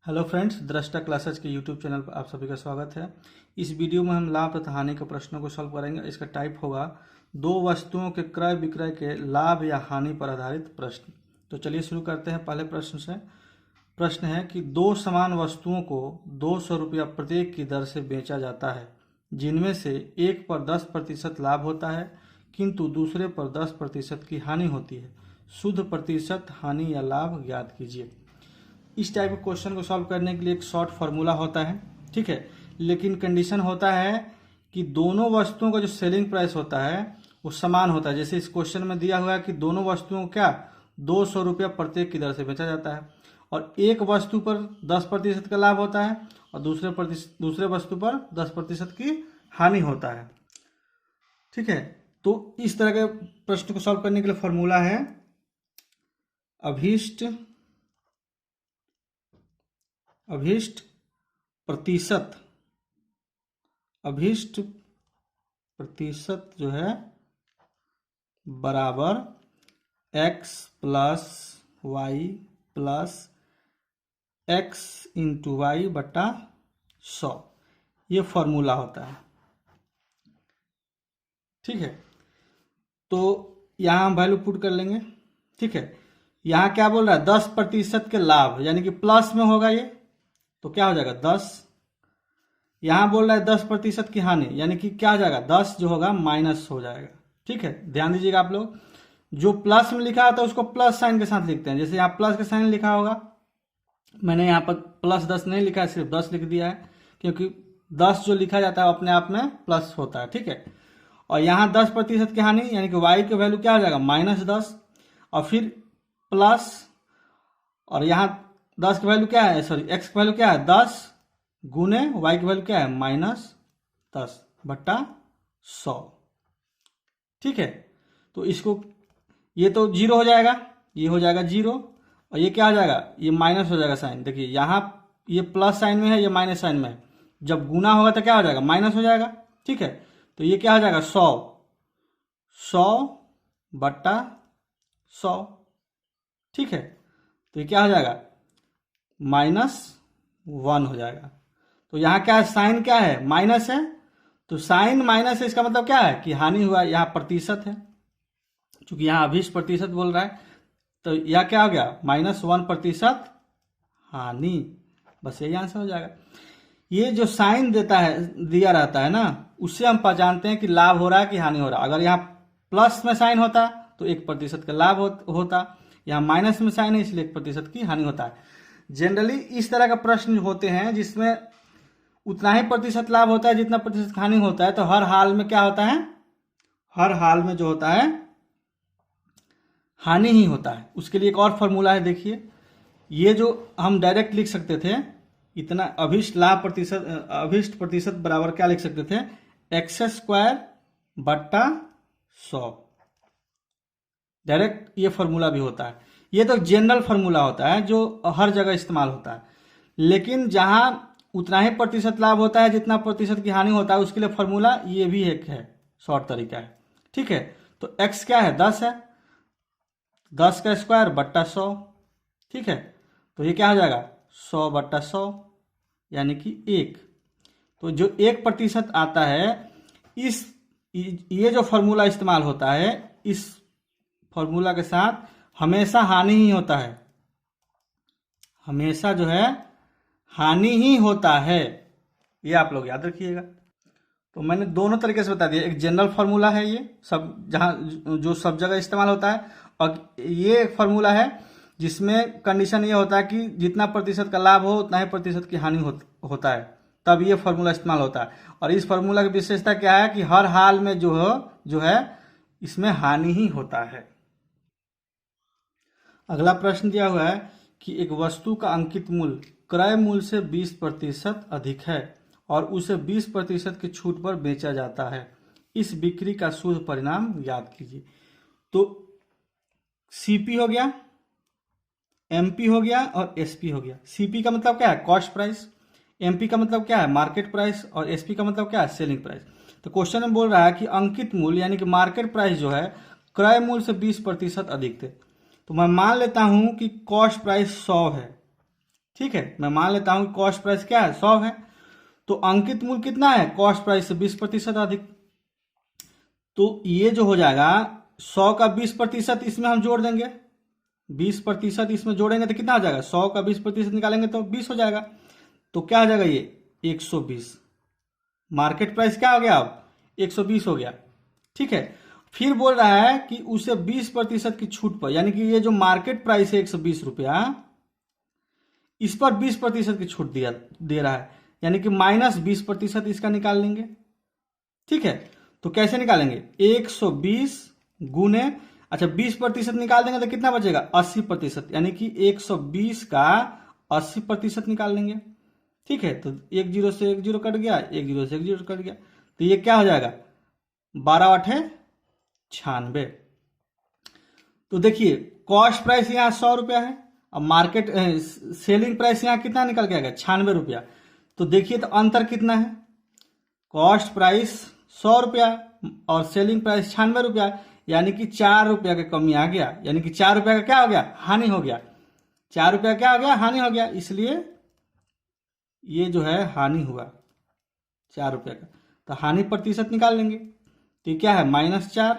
Hello friends, दृष्टा classes के YouTube channel पर आप सभी का स्वागत है। इस वीडियो में हम लाभ तथा हानि के प्रश्नों को सॉल्व करेंगे। इसका टाइप होगा दो वस्तुओं के क्रय विक्रय के लाभ या हानि पर आधारित प्रश्न। तो चलिए शुरू करते हैं पहले प्रश्न से। प्रश्न है कि दो समान वस्तुओं को 200 रुपया प्रत्येक की दर से बेचा जाता है, जिनमें से एक पर 10% लाभ होता है किंतु दूसरे पर 10% की हानि होती है। शुद्ध प्रतिशत हानि या लाभ ज्ञात कीजिए। इस टाइप के क्वेश्चन को सॉल्व करने के लिए एक शॉर्ट फार्मूला होता है, ठीक है। लेकिन कंडीशन होता है कि दोनों वस्तुओं का जो सेलिंग प्राइस होता है वो समान होता है। जैसे इस क्वेश्चन में दिया हुआ है कि दोनों वस्तुओं को क्या 200 रुपया प्रत्येक की दर से बेचा जाता है और एक वस्तु पर 10% का लाभ होता है और दूसरे वस्तु पर 10% की हानि होता है, ठीक है। तो इस तरह के प्रश्न को सॉल्व करने के लिए फॉर्मूला है अभीष्ट प्रतिशत जो है बराबर x plus y plus x into y बटा 100, ये फॉर्मूला होता है, ठीक है। तो यहाँ हम वैल्यू पुट कर लेंगे, ठीक है। यहाँ क्या बोल रहा है 10% के लाभ, यानी कि प्लस में होगा ये, तो क्या हो जाएगा 10। यहां बोल रहा है 10% की हानि, यानी कि क्या हो जाएगा 10 जो होगा माइनस हो जाएगा, ठीक है। ध्यान दीजिएगा आप लोग, जो प्लस में लिखा होता है उसको प्लस साइन के साथ लिखते हैं। जैसे यहाँ प्लस का साइन लिखा होगा, मैंने यहाँ पर प्लस 10 नहीं लिखा है, सिर्फ 10 लिख दिया है, क्योंकि 10 जो लिखा जाता है अपने आप में प्लस होता है, ठीक है। और यहाँ 10% की हानि, यानी कि वाई की वैल्यू क्या हो जाएगा -10 और फिर प्लस, और यहाँ 10 की वैल्यू क्या है, सॉरी x की वैल्यू क्या है 10 गुने y की वैल्यू क्या है -10 बटा 100, ठीक है। तो इसको ये तो जीरो हो जाएगा, ये हो जाएगा जीरो और ये क्या हो जाएगा, ये माइनस हो जाएगा साइन। देखिए यहाँ ये प्लस साइन में है, ये माइनस साइन में है, जब गुना होगा तो क्या हो जाएगा माइनस हो जाएगा, ठीक है। तो ये क्या हो जाएगा 100 बटा 100, ठीक है। तो ये क्या हो जाएगा -1 हो जाएगा। तो यहाँ क्या है, साइन क्या है माइनस है, तो साइन माइनस है, इसका मतलब क्या है कि हानि हुआ। यहाँ प्रतिशत है, क्योंकि यहाँ अभीष्ट प्रतिशत बोल रहा है, तो यह क्या हो गया -1% हानि। बस यही आंसर हो जाएगा। ये जो साइन दिया रहता है ना, उससे हम पहचानते हैं कि लाभ हो रहा है कि हानि हो रहा है। अगर यहाँ प्लस में साइन होता तो 1% का लाभ होता, यहाँ माइनस में साइन है इसलिए 1% की हानि होता है। जनरली इस तरह का प्रश्न होते हैं जिसमें उतना ही प्रतिशत लाभ होता है जितना प्रतिशत हानि होता है। तो हर हाल में क्या होता है, हर हाल में जो होता है हानि ही होता है। उसके लिए एक और फॉर्मूला है, देखिए ये जो हम डायरेक्ट लिख सकते थे, इतना अभीष्ट प्रतिशत बराबर क्या लिख सकते थे, x² बट्टा 100। डायरेक्ट ये फॉर्मूला भी होता है। ये तो जनरल फॉर्मूला होता है जो हर जगह इस्तेमाल होता है, लेकिन जहां उतना ही प्रतिशत लाभ होता है जितना प्रतिशत की हानि होता है, उसके लिए फॉर्मूला ये भी एक है, शॉर्ट तरीका है, ठीक है। तो x क्या है 10 है, 10 का स्क्वायर बट्टा 100, ठीक है। तो ये क्या हो जाएगा 100 बट्टा 100 यानी कि 1। तो जो 1% आता है, ये जो फॉर्मूला इस्तेमाल होता है, इस फॉर्मूला के साथ हमेशा हानि ही होता है, हमेशा जो है हानि ही होता है, ये आप लोग याद रखिएगा। तो मैंने दोनों तरीके से बता दिया, एक जनरल फार्मूला है ये सब जहां जो सब जगह इस्तेमाल होता है, और ये एक फार्मूला है जिसमें कंडीशन ये होता है कि जितना प्रतिशत का लाभ हो उतना ही प्रतिशत की हानि होता है, तब ये फार्मूला इस्तेमाल होता है। और इस फार्मूला की विशेषता क्या है कि हर हाल में जो है इसमें हानि ही होता है। अगला प्रश्न दिया हुआ है कि एक वस्तु का अंकित मूल्य क्रय मूल्य से 20% अधिक है और उसे 20% की छूट पर बेचा जाता है। इस बिक्री का शुद्ध परिणाम याद कीजिए। तो सीपी हो गया, एमपी हो गया और एसपी हो गया। सीपी का मतलब क्या है कॉस्ट प्राइस, एमपी का मतलब क्या है मार्केट प्राइस और एसपी का मतलब क्या है सेलिंग प्राइस। तो क्वेश्चन में बोल रहा है कि अंकित मूल्य यानी कि मार्केट प्राइस जो है क्रय मूल्य से 20% अधिक थे। तो मैं मान लेता हूं कि कॉस्ट प्राइस 100 है, ठीक है, मैं मान लेता हूं कि कॉस्ट प्राइस क्या है, 100 है। तो अंकित मूल्य कितना है, कॉस्ट प्राइस से 20% अधिक। तो ये जो हो जाएगा 100 का 20% इसमें हम जोड़ देंगे, 20% इसमें जोड़ेंगे तो कितना हो जाएगा, 100 का 20% निकालेंगे तो 20 हो जाएगा। तो क्या हो जाएगा ये 120। मार्केट प्राइस क्या हो गया, अब 120 हो गया। ठीक है, फिर बोल रहा है कि उसे 20% की छूट पर, यानी कि ये जो मार्केट प्राइस है 120 रुपया, इस पर 20% की छूट दिया दे रहा है, यानी कि -20% इसका निकाल लेंगे। ठीक है, तो कैसे निकालेंगे, 120 गुने, अच्छा 20% निकाल देंगे तो कितना बचेगा, 80%, यानी कि 120 का 80% निकाल लेंगे। ठीक है, तो 1 0 से 1 0 कट गया, 1 0 से 1 0 कट गया, तो ये क्या हो जाएगा, 12 8 96। तो देखिए कॉस्ट प्राइस यहाँ 100 रुपया है, अब मार्केट सेलिंग प्राइस यहाँ कितना निकल के आएगा, 96 रुपया। तो देखिए तो अंतर कितना है, कॉस्ट प्राइस 100 रुपया और सेलिंग प्राइस 96 रुपया, यानी कि 4 रुपया का कमी आ गया, यानी कि 4 रुपया का क्या हो गया, हानि हो गया। 4 रुपया क्या हो गया, हानि हो गया, इसलिए ये जो है हानि हुआ 4 रुपया का। तो हानि प्रतिशत निकाल लेंगे, तो ये क्या है, -4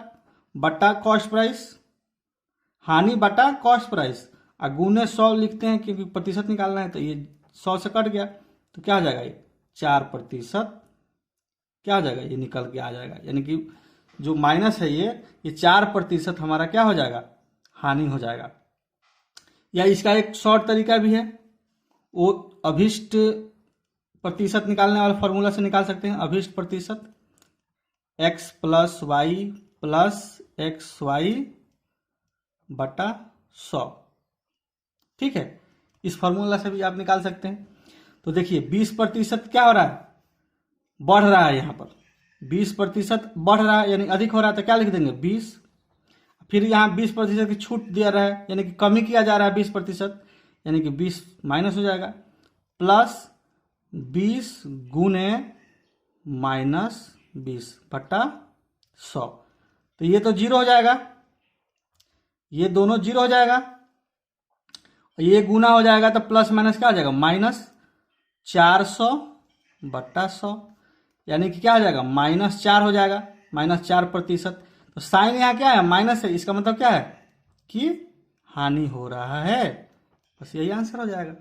बटा कॉस्ट प्राइस, हानि बटा कॉस्ट प्राइस, और गुने 100 लिखते हैं क्योंकि प्रतिशत निकालना है, तो ये 100 से कट गया, तो क्या हो जाएगा, ये 4% क्या हो जाएगा, ये निकल के आ जाएगा, यानी कि जो माइनस है ये 4% हमारा क्या हो जाएगा, हानि हो जाएगा। या इसका एक शॉर्ट तरीका भी है, वो अभिष्ट प्रतिशत निकालने वाला फॉर्मूला से निकाल सकते हैं। अभिष्ट प्रतिशत x + y + xy बटा 100। ठीक है, इस फॉर्मूला से भी आप निकाल सकते हैं। तो देखिए 20% क्या हो रहा है, बढ़ रहा है, यहाँ पर 20% बढ़ रहा है, यानी अधिक हो रहा है, तो क्या लिख देंगे 20। फिर यहाँ 20% की छूट दिया रहा है, यानी कि कमी किया जा रहा है 20%, यानी कि 20 माइनस हो जाएगा, प्लस 20 गुने -20 बटा 100। तो ये तो 0 हो जाएगा, ये दोनों 0 हो जाएगा, ये गुना हो जाएगा तो प्लस माइनस क्या हो जाएगा, -400 बटा 100, यानी कि क्या हो जाएगा, -4 हो जाएगा, -4%। तो साइन यहाँ क्या है, माइनस है, इसका मतलब क्या है कि हानि हो रहा है, बस यही आंसर हो जाएगा।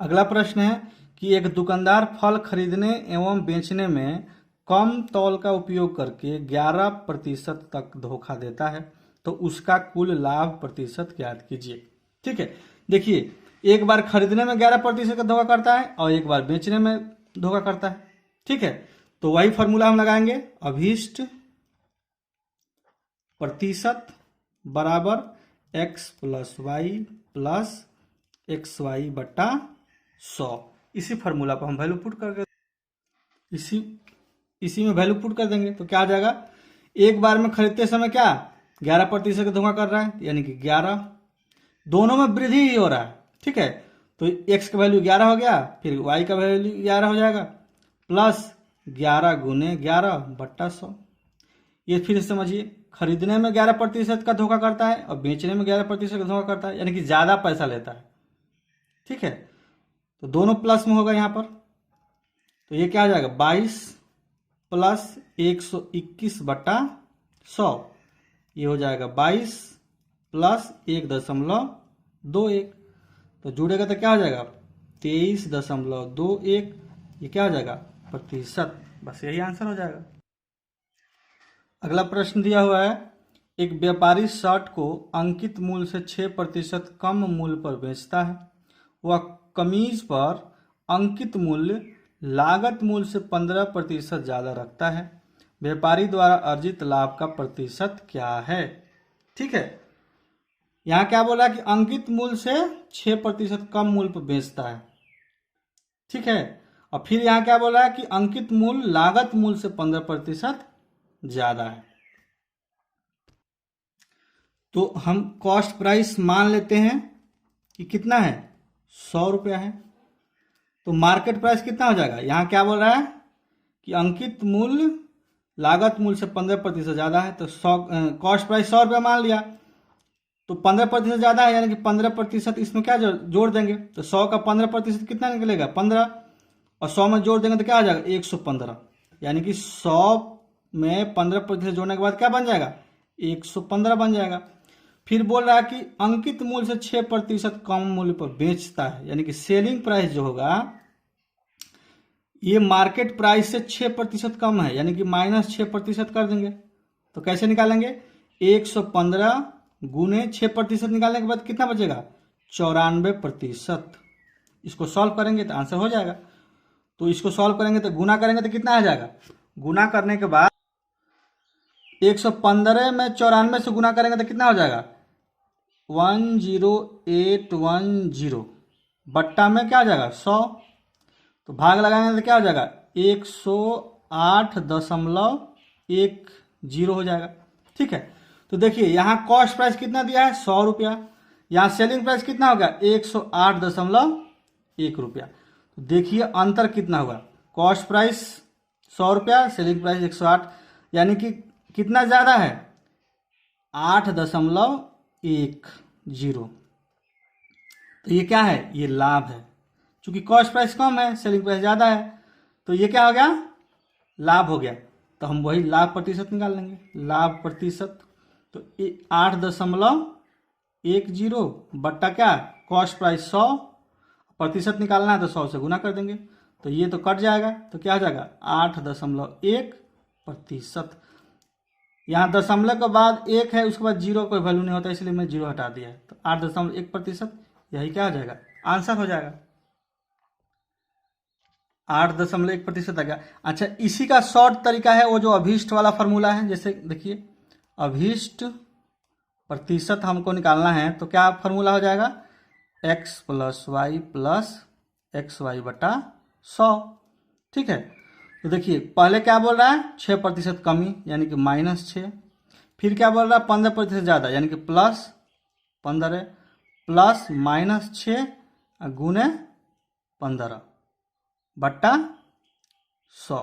अगला प्रश्न है कि एक दुकानदार फल खरीदने एवं बेचने में कम तौल का उपयोग करके 11% तक धोखा देता है, तो उसका कुल लाभ प्रतिशत ज्ञात कीजिए। ठीक है, देखिए एक बार खरीदने में 11% का धोखा करता है और एक बार बेचने में धोखा करता है। ठीक है, तो वही फॉर्मूला हम लगाएंगे, अभिष्ट प्रतिशत बराबर x + y + xy बटा 100। इसी फॉर्मूला को हम वैल्यू पुट करके इसी में वैल्यू पुट कर देंगे, तो क्या आ जाएगा, एक बार में खरीदते समय क्या 11% का धोखा कर रहा है, यानी कि 11, दोनों में वृद्धि ही हो रहा है। ठीक है, तो x का वैल्यू 11 हो गया, फिर y का वैल्यू 11 हो जाएगा, प्लस 11 गुने 11 बट्टा 100। ये फिर समझिए, खरीदने में 11% का धोखा करता है और बेचने में 11% का धोखा करता है, यानी कि ज्यादा पैसा लेता है। ठीक है, तो दोनों प्लस में होगा यहाँ पर, तो ये क्या आ जाएगा 22 + 121 बटा 100, ये हो जाएगा 22 + 1.21, तो जुड़ेगा तो क्या हो जाएगा 23.21, ये क्या हो जाएगा प्रतिशत, बस यही आंसर हो जाएगा। अगला प्रश्न दिया हुआ है, एक व्यापारी शर्ट को अंकित मूल्य से 6% कम मूल्य पर बेचता है, वह कमीज पर अंकित मूल्य लागत मूल्य से 15% ज्यादा रखता है, व्यापारी द्वारा अर्जित लाभ का प्रतिशत क्या है। ठीक है, यहाँ क्या बोला कि अंकित मूल्य से 6% कम मूल्य पर बेचता है। ठीक है, और फिर यहाँ क्या बोला है कि अंकित मूल्य लागत मूल्य से 15% ज्यादा है। तो हम कॉस्ट प्राइस मान लेते हैं कि कितना है 100 रुपया है, तो मार्केट प्राइस कितना हो जाएगा, यहाँ क्या बोल रहा है कि अंकित मूल्य लागत मूल्य से 15% ज्यादा है, तो 100 कॉस्ट प्राइस 100 रुपया मान लिया, तो 15% ज़्यादा है, यानी कि 15% इसमें क्या जोड़ देंगे, तो 100 का 15% कितना निकलेगा 15, और 100 में जोड़ देंगे तो क्या आ जाएगा 115, यानी कि 100 में 15% जोड़ने के बाद क्या बन जाएगा 115 बन जाएगा। फिर बोल रहा है कि अंकित मूल्य से 6% कम मूल्य पर बेचता है, यानी कि सेलिंग प्राइस जो होगा ये मार्केट प्राइस से 6% कम है, यानी कि -6% कर देंगे। तो कैसे निकालेंगे, 115 गुने 6% निकालने के बाद कितना बचेगा 94%। इसको सॉल्व करेंगे तो आंसर हो जाएगा। तो इसको सॉल्व करेंगे तो गुना करेंगे तो कितना आ जाएगा, गुना करने के बाद 115 में 94 से गुना करेंगे तो कितना हो जाएगा 10810, बट्टा में क्या हो जाएगा 100, तो भाग लगाएंगे तो क्या हो जाएगा 108.10 हो जाएगा। ठीक है, तो देखिए यहाँ कॉस्ट प्राइस कितना दिया है 100 रुपया, यहाँ सेलिंग प्राइस कितना हो गया 108.1 रुपया। तो देखिए अंतर कितना हुआ, कॉस्ट प्राइस 100 रुपया, सेलिंग प्राइस 108, यानी कि कितना ज़्यादा है 8.10। तो ये क्या है, ये लाभ है, क्योंकि कॉस्ट प्राइस कम है सेलिंग प्राइस ज़्यादा है, तो ये क्या हो गया लाभ हो गया। तो हम वही लाभ प्रतिशत निकाल लेंगे, लाभ प्रतिशत तो 8.10 बट्टा क्या कॉस्ट प्राइस 100, प्रतिशत निकालना है तो 100 से गुना कर देंगे, तो ये तो कट जाएगा, तो क्या हो जाएगा 8.1%। यहाँ दशमलव के बाद 1 है, उसके बाद 0 कोई वैल्यू नहीं होता, इसलिए मैं 0 हटा दिया है, तो 8.1%, यही क्या हो जाएगा आंसर हो जाएगा, 8.1% आ गया। अच्छा, इसी का शॉर्ट तरीका है वो जो अभीष्ट वाला फॉर्मूला है, जैसे देखिए अभीष्ट प्रतिशत हमको निकालना है, तो क्या फॉर्मूला हो जाएगा x + y + xy बटा 100। ठीक है, तो देखिए पहले क्या बोल रहा है 6% कमी, यानी कि -6, फिर क्या बोल रहा है 15% ज़्यादा, यानी कि +15 प्लस -6 गुने 15 बट्टा 100।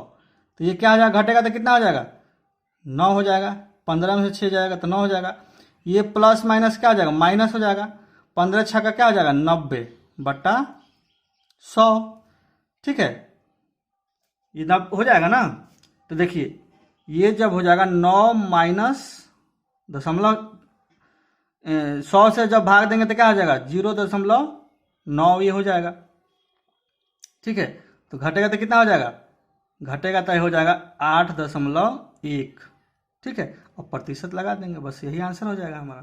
तो ये क्या हो जाएगा, घटेगा तो कितना हो जाएगा 9 हो जाएगा, 15 में से 6 जाएगा तो 9 हो जाएगा, ये प्लस माइनस क्या हो जाएगा माइनस हो जाएगा, 15 6 का क्या हो जाएगा 90 बट्टा 100। ठीक है, ये नब हो जाएगा ना। तो देखिए ये जब हो जाएगा 9 माइनस दशमलव 100 से जब भाग देंगे तो क्या हो जाएगा 0.9, ये हो जाएगा। ठीक है, तो घटेगा तो कितना हो जाएगा, घटेगा तो हो जाएगा 8.1। ठीक है, और प्रतिशत लगा देंगे, बस यही आंसर हो जाएगा हमारा।